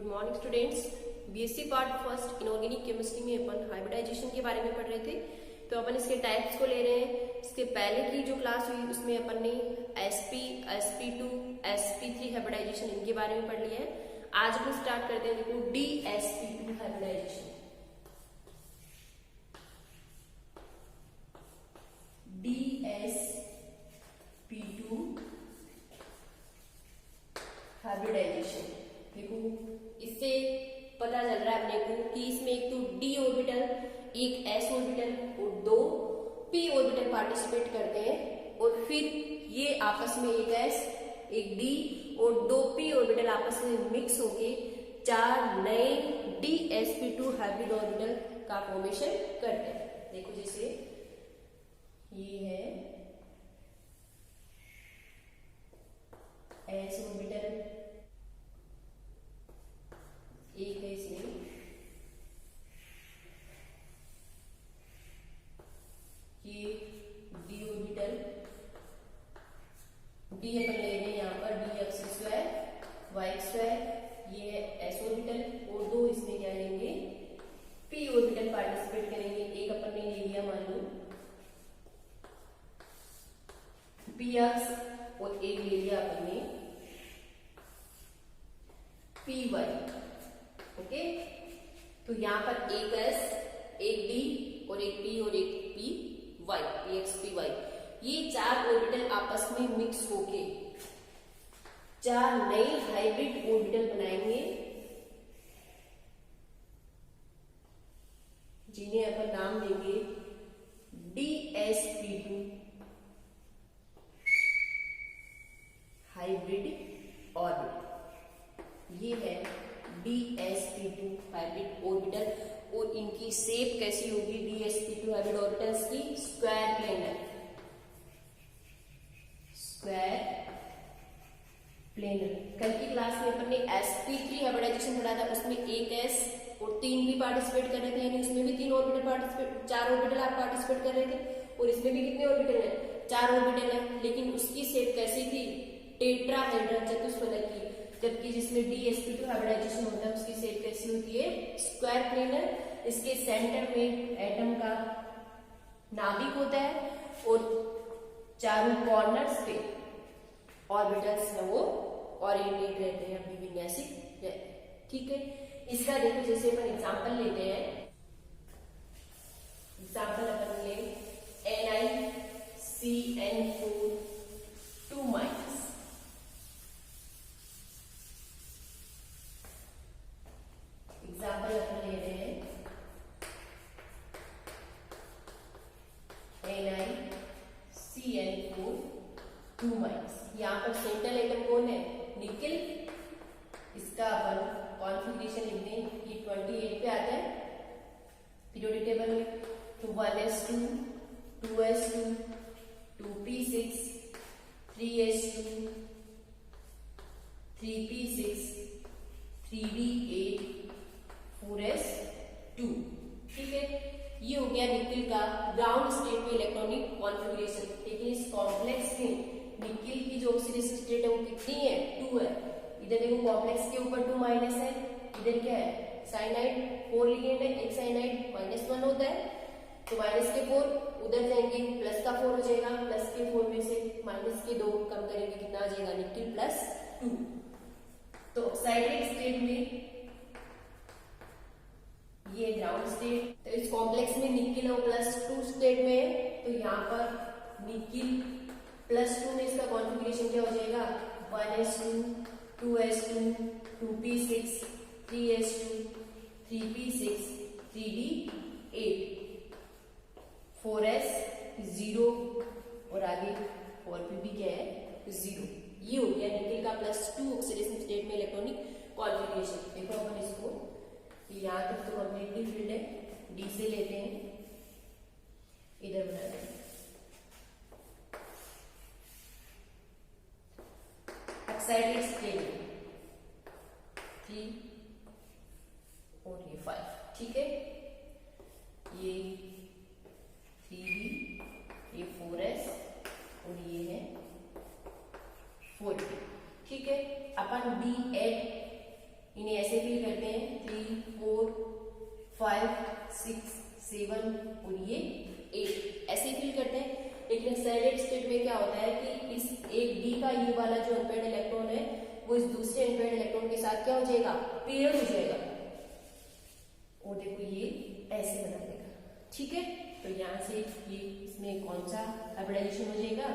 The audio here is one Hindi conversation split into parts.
Good morning students. BSc part first inorganic chemistry में अपन हाइब्रिडाइजेशन के बारे में पढ़ रहे थे। तो अपन इसके टाइप्स को ले रहे हैं। इसके पहले की जो क्लास हुई उसमें अपन ने sp, sp2, sp3 हाइब्रिडाइजेशन इनके बारे में पढ़ लिया है। आज अपन स्टार्ट करते हैं, देखो dsp2 हाइब्रिडाइजेशन। dsp2 हाइब्रिडाइजेशन, देखो इससे पता चल रहा है अपने को कि इसमें एक तो d ऑर्बिटल, एक s ऑर्बिटल और दो p ऑर्बिटल पार्टिसिपेट करते हैं और फिर ये आपस में एक s, एक d और दो p ऑर्बिटल आपस में मिक्स होके चार नए dsp2 हाइब्रिड ऑर्बिटल का फॉर्मेशन करते हैं। देखो जैसे ये है s ऑर्बिटल, एक है इसमें ये d ऑर्बिटल, d अपन ले रहे हैं यहाँ पर d(x², y²), ये है s ऑर्बिटल और दो इसमें क्या लेंगे p ऑर्बिटल पार्टिसिपेट करेंगे। एक अपन ने ले लिया मान लो px और एक ले लिया अपन ने py। ओके, तो यहाँ पर एक s, एक d और एक p और एक py, px py, ये चार ऑर्बिटल आपस में मिक्स होके चार नए हाइब्रिड ऑर्बिटल बनाएंगे जिन्हें अपन नाम देंगे dsp2 हाइब्रिड ऑर्बिटल। ये है dsp2 हाइब्रिड ऑर्बिटल और इनकी शेप कैसी होगी dsp2 हाइब्रिड ऑर्बिटल्स की? Square planar, square planar. कल की क्लास में अपन ने sp3 हाइब्रिडाइजेशन पढ़ा था, उसमें एक s और तीन भी पार्टिसिपेट कर रहे थे, यानी उसमें भी तीन ऑर्बिटल पार्टिसिपेट, चार ऑर्बिटल आप पार्टिसिपेट कर रहे थे और इसमें भी कितने ऑर्बिटल है? चार ऑर्बिटल है। लेकिन उसकी शेप कैसी थी? टेट्राहेड्रल, चतुष्फलक की। जबकि जिसमें dsp2 हाइब्रिडाइजेशन होता है उसकी शेप कैसी होती है? Square planar. इसके सेंटर में एटम का नाभिक होता है और चारों कॉर्नर्स पे ऑर्बिटल्स है वो ओरिएंटेड रहते हैं, अपनी विन्यासित रहते हैं। ठीक है, इसका देखो जैसे अपन एग्जांपल लेते हैं। एग्जांपल अपन ले NiCN4 2-। एग्जाम्पल अपन ले रहे हैं NiCN4 2-। यहाँ पर सेंट्रल एटम कौन है? निकेल। इसका अपन कॉन्फ़िगरेशन लिखते हैं, ये 28 पे आता है पीरियोडिक टेबल में। तो 1s2 2s2 2p6 3s2 3p6 3d8 4s2। ठीक है, ये हो गया निकेल का ग्राउंड स्टेट में इलेक्ट्रॉनिक कॉन्फ़िगरेशन। लेकिन इस कॉम्प्लेक्स में निकेल की जो ऑक्सीडेशन स्टेट है वो कितनी है? 2 है। इधर देखो कॉम्प्लेक्स के ऊपर 2 माइनस है, इधर क्या है? साइनाइड 4 लिगेंड है, एक साइनाइड -1 होता है, तो माइनस के 4 उधर जाएंगे, प्लस का 4 हो जाएगा, प्लस के 4 में से माइनस के 2 कम करेंगे, कितना आ जाएगा? निकेल +2। तो ऑक्साइडेड स्टेट में ये ग्राउंड स्टेट, तो इस कॉम्प्लेक्स में निकेल और +2 स्टेट में है, तो यहाँ पर निकेल +2 में इसका कॉन्फ़िगरेशन क्या हो जाएगा? 1s2 2s2 2p6 3s2 3p6 3d8 4s0 और आगे 4p भी क्या है? 0। ये हो गया निकेल का +2 ऑक्सीडेशन स्टेट में इलेक्ट्रॉनिक कॉन्फ़िगरेशन। देखो अपन इसको यहाँ तक तो कंप्लीटली फिल्ड है, डी से लेते हैं, इधर बना दें ऑक्साइडेड स्टेट में 3 और ये 5। ठीक है, ये 3d, ये 4s और ये है 4p। ठीक है, अपन D8 इन्हें ऐसे भी होता है कि इस एक डी का ये वाला जो अनपेयर्ड इलेक्ट्रॉन है वो इस दूसरे अनपेयर्ड इलेक्ट्रॉन के साथ क्या हो जाएगा, पेयर हो जाएगा। और देखो ये ऐसे बना देगा, ठीक है। तो यहां से ये इसमें कौन सा हाइब्रिडाइजेशन हो जाएगा,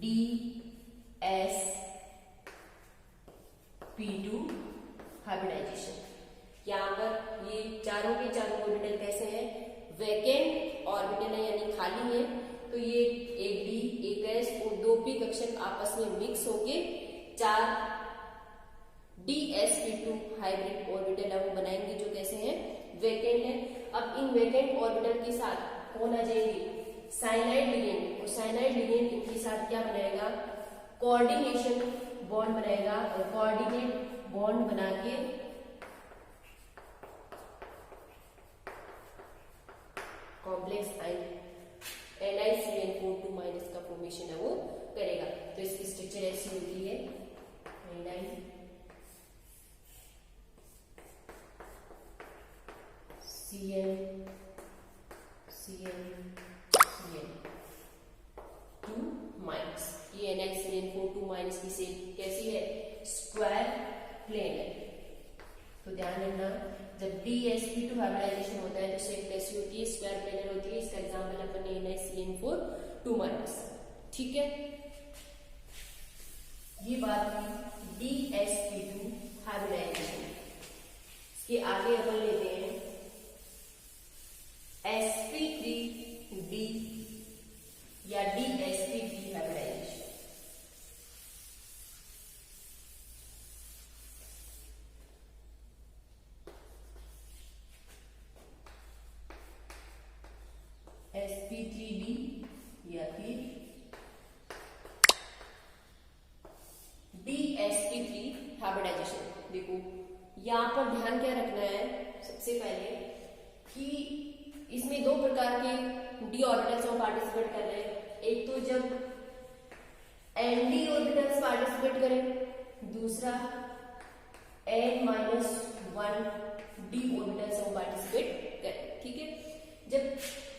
DsP2 हाइब्रिडाइजेशन। यहाँ पर ये चारों के चारों ऑर्बिटल कैसे हैं, वैकेंट ऑर्बिटल है यानी खाली है। तो ये एक डी, एक एस और दो पी कक्षक आपस में मिक्स होके 4 DsP2 हाइब्रिड ऑर्बिटल है वो बनाएंगे, जो कैसे हैं, वैकेंट है। अब इन वैकेंट ऑर्बिटल के साथ कौन आ जाएंगे, साइनाइड लिगेंड। और साइनाइड लिगेंड इनके साथ क्या बनाएगा, कोऑर्डिनेशन बॉन्ड बनाएगा। और कोऑर्डिनेट बॉन्ड बना के कॉम्प्लेक्स NiCN4 माइनस का फॉर्मेशन है वो करेगा। तो इसकी स्ट्रक्चर ऐसी होती है, NiCN2 माइनस। ये NiCN4 माइनस की शेप कैसी है, स्क्वायर प्लेन है। तो ध्यान रखना, जब DsP2 हाइब्रिडाइजेशन होता है तो शेप कैसी होती है, स्क्वायर प्लेनर होती है। इसका एग्जांपल अपन ने NiCN4 माइनस, ठीक है। ये बात थी DsP2 हाइब्रिडाइजेशन। इसके आगे अपन लेते हैं sp3d या DsP3 हाइब्रिडाइजेशन। sp3d या फिर DsP3 हाइब्रिडाइजेशन। देखो यहां पर ध्यान क्या रखना है, सबसे पहले कि इसमें दो प्रकार के डी ऑर्बिटल्स में पार्टिसिपेट कर रहे हैं। एक तो जब Nd ऑर्बिटल्स पार्टिसिपेट करें, दूसरा N-1 डी ऑर्बिटल्स में पार्टिसिपेट करें, ठीक है। जब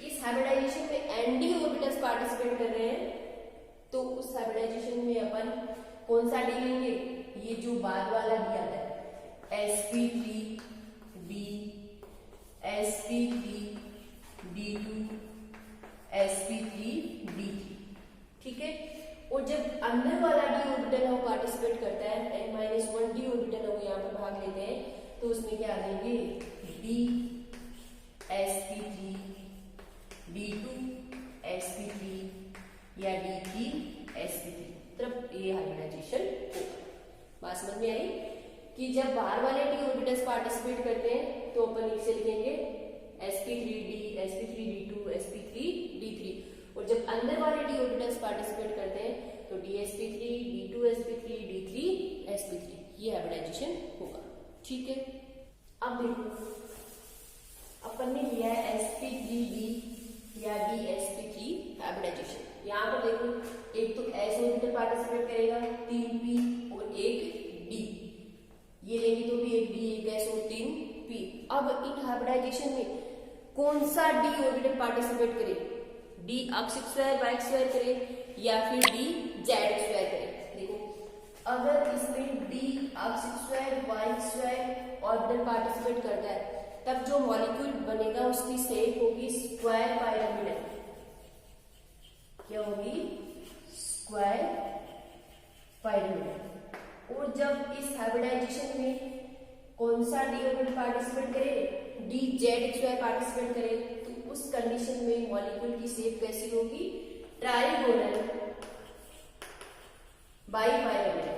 इस हाइब्रिडाइजेशन में Nd ऑर्बिटल्स पार्टिसिपेट कर रहे हैं तो उस हाइब्रिडाइजेशन में अपन कौन सा डी लेंगे, ये जो बाद वाला डी आता है sp3d, sp3d2, sp3d3, ठीक है। और जब अंदर वाला डी ऑर्बिटल है वो पार्टिसिपेट करता है, N-1 डी ऑर्बिटल है वो यहाँ पर भाग लेते हैं, तो उसमें क्या आ जाएंगे, DsP3, D2 sp3 या D3 sp3। मतलब ये हाइब्रिडाइजेशन होगा। बात समझ में आई कि जब बाहर वाले डी ऑर्बिटल्स पार्टिसिपेट करते हैं तो अपन इसे लिखेंगे sp3d, sp3d2, sp3d3। और जब अंदर वाले डी ऑर्बिटल्स पार्टिसिपेट करते हैं तो DsP3, D2 sp3, D3 sp3। ये हाइब्रिडाइजेशन होगा, ठीक है। अब देखो अपन ने लिया है sp3d या DsP3 हाइब्रिडाइजेशन। यहाँ पर देखो एक तो s ऑर्बिटल पार्टिसिपेट करेगा 3p और एक d, ये लेंगे तो भी एक d, एक s और 3p। अब इन हाइब्रिडाइजेशन में कौन सा डी ऑर्बिटल पार्टिसिपेट करे, d अक्ष स्क्वायर y स्क्वायर करे या फिर d z स्क्वायर करे। देखो अगर इसमें d अक्ष square y square orbital participate करता है तब जो मॉलिक्यूल बनेगा उसकी शेप होगी स्क्वायर पायरामिडल। क्या होगी, स्क्वायर पायरामिडल। और जब इस हाइब्रिडाइजेशन में कौन सा डी ऑर्बिटल पार्टिसिपेट करे, डी जेड स्क्वायर पार्टिसिपेट करे, तो उस कंडीशन में मॉलिक्यूल की शेप कैसी होगी, ट्राइगोनल बाइपायरामिडल।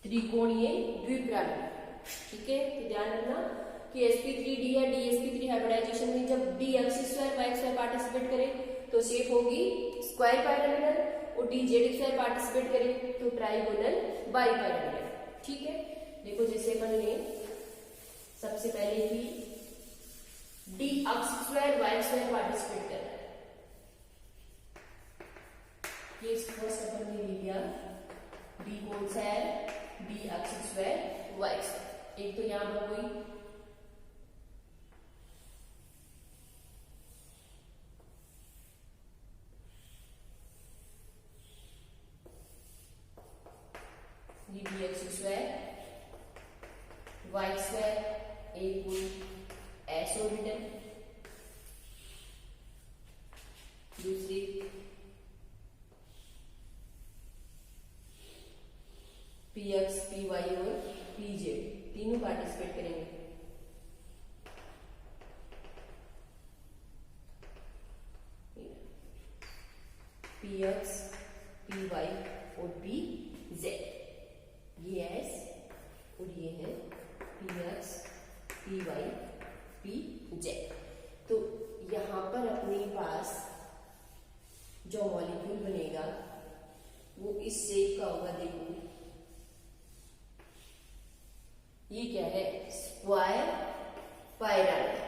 त्रिकोणीय द्विपिरामिड, ठीक है। तो ध्यान रखना कि sp3d या DsP3 हाइब्रिडाइजेशन में जब d अक्ष स्क्वायर y स्क्वायर पार्टिसिपेट करे तो शेप होगी स्क्वायर पायरामिडल, और d जेड स्क्वायर पार्टिसिपेट करे तो ट्राइगोनल बाइपायरामिडल, ठीक है। देखो जैसे अपन ने सबसे पहले ही d अक्ष स्क्वायर y स्क्वायर पार्टिसिपेट कर रहा है, ये फर्स्ट अपन ने ले लिया d कौन सा है, d अक्ष स्क्वायर y स्क्वायर। एक तो यहां पर कोई पी एक्स पी वाई और पी जेड। ये एस और ये है P X P Y P Z. तो यहां पर अपने पास जो मॉलिक्यूल बनेगा वो इस शेप का होगा। देखो ये क्या है, स्क्वायर पायरामिड।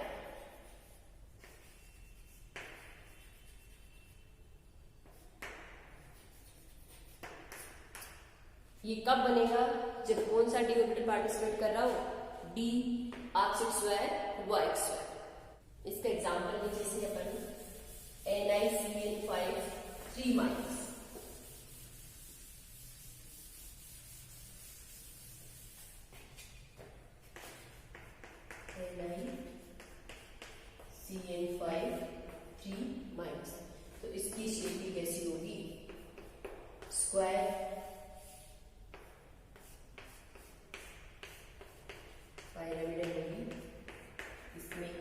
ये कब बनेगा, जब कौन सा डी ऑर्बिटल पार्टिसिपेट कर रहा हो, D oxide square Y square. इसका एग्जांपल है जैसे अपन NiCl5 3 माइनस, NiCl5 3 माइनस। तो इसकी शेप भी कैसी होगी, स्क्वायर पायरामिडल होगी। इसमें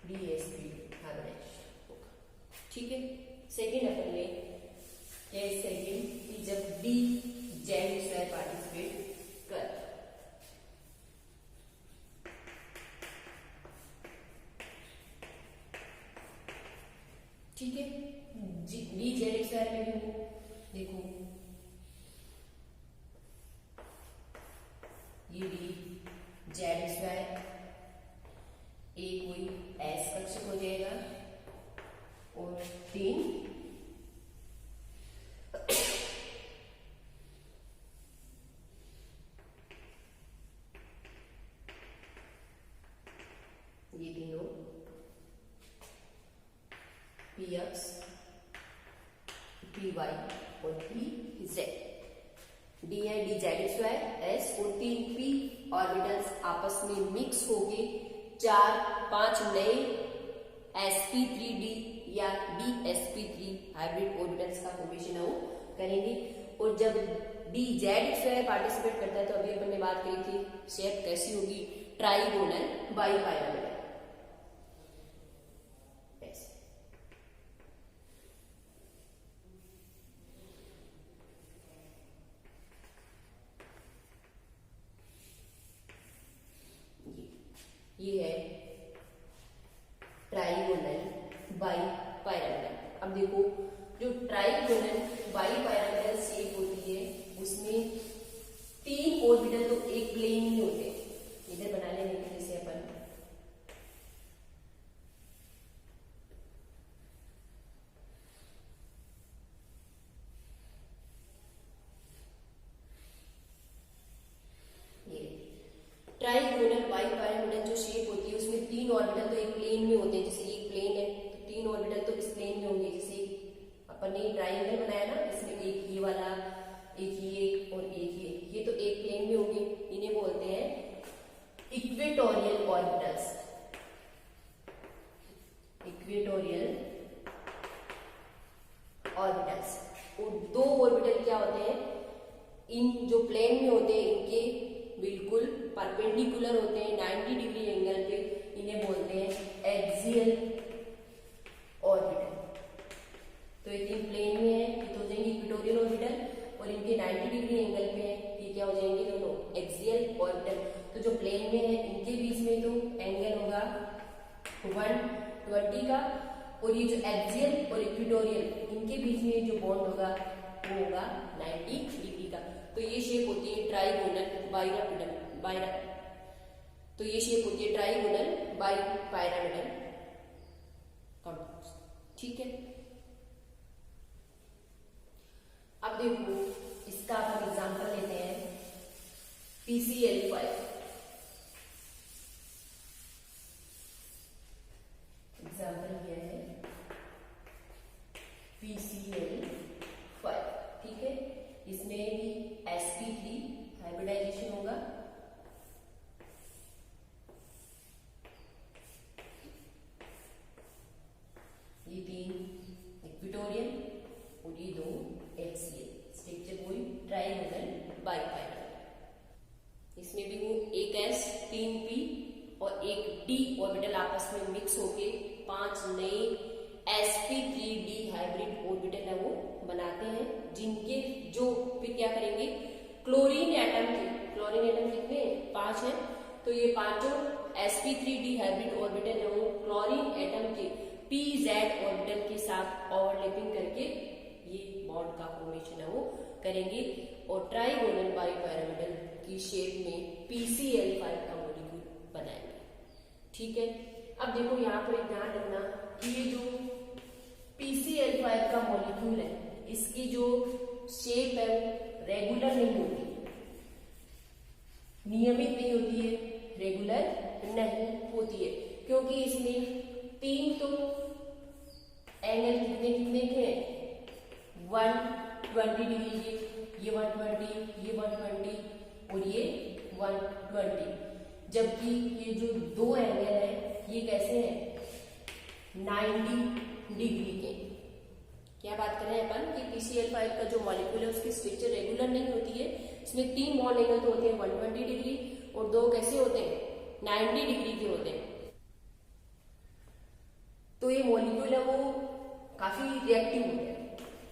DSP हाइब्रिडाइजेशन होगा। ठीक है। सेकेंड अपन ले क्या, सेकेंड कि जब डी जेड स्क्वायर पार्टिसिपेट कर, ठीक है, डी जेड स्क्वायर में भी हो। देखो ये डी जेड स्क्वायर एक कोई एस कक्षक हो जाएगा और 3 ये तीनों पी एक्स पी वाई और पी जेड। डी है डी जेड स्क्वायर एस और 3 पी ऑर्बिटल्स आपस में मिक्स होके 4-5 नए sp3d या dsp3 हाइब्रिड ऑर्बिटल्स का फॉर्मेशन हो करेंगे। और जब डी जेड स्क्वायर पार्टिसिपेट करता है तो अभी अपन ने बात करी थी शेप कैसी होगी, ट्राइगोनल बाइपायरामिडल। ये है ट्राइगोनल बाइपायरामिडल। अब देखो जो ट्राइगोनल बाइपायरामिडल शेप होती है उसमें 3 ऑर्बिटल तो एक प्लेन में होते हैं। इधर बना लेंगे जैसे अपन ट्राइगोनल बाइपायरामिडल जो शेप होती है उसमें 3 ऑर्बिटल तो एक प्लेन में होते हैं। जैसे ये प्लेन है तो 3 ऑर्बिटल तो इस प्लेन में होंगे। जैसे अपन ने ट्राइंगल बनाया ना, इसमें एक ये वाला, एक ये और एक ये तो एक प्लेन में होंगे। इन्हें बोलते हैं इक्वेटोरियल ऑर्बिटल्स। Equatorial orbitals. और 2 ऑर्बिटल क्या होते हैं, इन जो प्लेन में होते हैं इनके बिल्कुल परपेंडिकुलर होते हैं 90 डिग्री एंगल पे। इन्हें बोलते हैं एक्सियल ऑर्बिटल। तो ये 3 प्लेन में है, ये तो हो जाएंगे इक्वेटोरियल ऑर्बिटल, और इनके 90 डिग्री एंगल पे है, ये क्या हो जाएंगे दोनों एक्सियल ऑर्बिटल। तो जो प्लेन में है इनके बीच में तो एंगल होगा 120 का, और ये जो एक्सियल और इक्वेटोरियल इनके बीच में जो बॉन्ड होगा वो होगा 90 डिग्री का। तो ये शेप होती है ट्राइगोनल बाइपायरामिडल। तो ये शेप होती है ट्राइगोनल बाइपायरामिडल कॉम्प्लेक्स। ठीक है। अब देखो इसका हम एग्जांपल लेते हैं PCl5। एग्जांपल क्या है PCl5। ठीक है, इसमें भी sp3 हाइब्रिडाइजेशन होगा। ये 3 इक्वेटोरियल और ये 2 एक्सियल। स्ट्रक्चर कोई ट्राइगोनल बाइपायरामिडल। इसमें भी वो एक s 3 p और एक d ऑर्बिटल आपस में मिक्स होके 5 नए sp3d हाइब्रिड ऑर्बिटल है वो बनाते हैं, जिनके जो फिर क्या करेंगे, क्लोरीन एटम कितने 5 हैं, तो ये पांचों sp3d हाइब्रिड ऑर्बिटल है वो क्लोरीन एटम के pz ऑर्बिटल के साथ ओवरलैपिंग करके ये बॉन्ड का फॉर्मेशन है वो करेंगे और ट्राइगोनल बाइपिरामिडल की शेप में PCl5 का मॉलिक्यूल बनाएंगे। ठीक है, अब देखो यहाँ पर एक ध्यान रखना कि ये जो PCl5 का मॉलिक्यूल है इसकी जो शेप है वो रेगुलर नहीं होती, नियमित नहीं होती है, रेगुलर नहीं होती है, क्योंकि इसमें 3 तो एंगल कितने के हैं 120 डिग्री के, ये 120, ये 120 और ये 120, जबकि ये जो 2 एंगल है ये कैसे हैं 90 डिग्री के। क्या बात कर रहे हैं अपन कि PCl5 का जो मॉलिक्यूल है उसकी स्ट्रक्चर रेगुलर नहीं होती है, इसमें 3 बॉन्ड एंगल तो होते हैं 120 डिग्री और 2 कैसे होते हैं 90 डिग्री के होते हैं। तो ये मॉलिक्यूल है वो काफी रिएक्टिव होता है,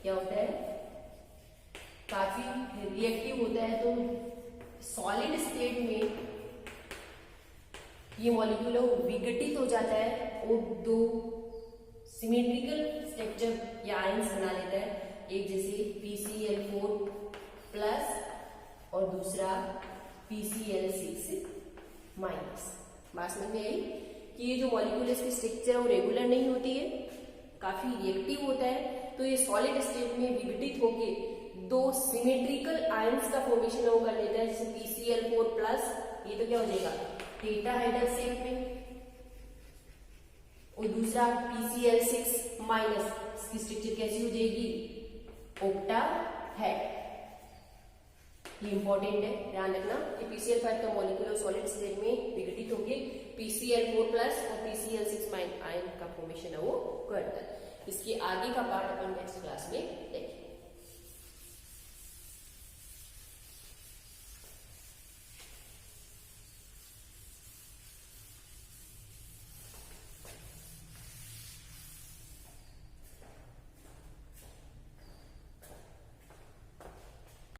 क्या होता है काफी रिएक्टिव होता है, तो सॉलिड स्टेट में ये मॉलिक्यूल है वो विघटित हो जाता है और 2 सिमेट्रिकल स्ट्रक्चर या आयंस बना लेता है, एक जैसे PCl4 प्लस और दूसरा PCl6 माइनस। बात समझ में आई कि ये जो मॉलिक्यूल है इसकी स्ट्रक्चर वो रेगुलर नहीं होती है, काफी रिएक्टिव होता है, तो ये सॉलिड स्टेट में विघटित होके 2 सिमेट्रिकल आयंस का फॉर्मेशन वो कर लेता है, जैसे PCl4 प्लस, ये तो क्या हो जाएगा टेट्राहेड्रल शेप में, और दूसरा PCl6 माइनस, इसकी स्ट्रक्चर कैसी हो जाएगी ऑक्टाहेड। ये इंपॉर्टेंट है, ध्यान रखना कि PCl5 का मॉलिक्यूल सॉलिड स्टेट में विघटित होकर PCl4 प्लस और PCl6 आयन का फॉर्मेशन है वो करता है। इसके आगे का पार्ट अपन नेक्स्ट क्लास में देखेंगे।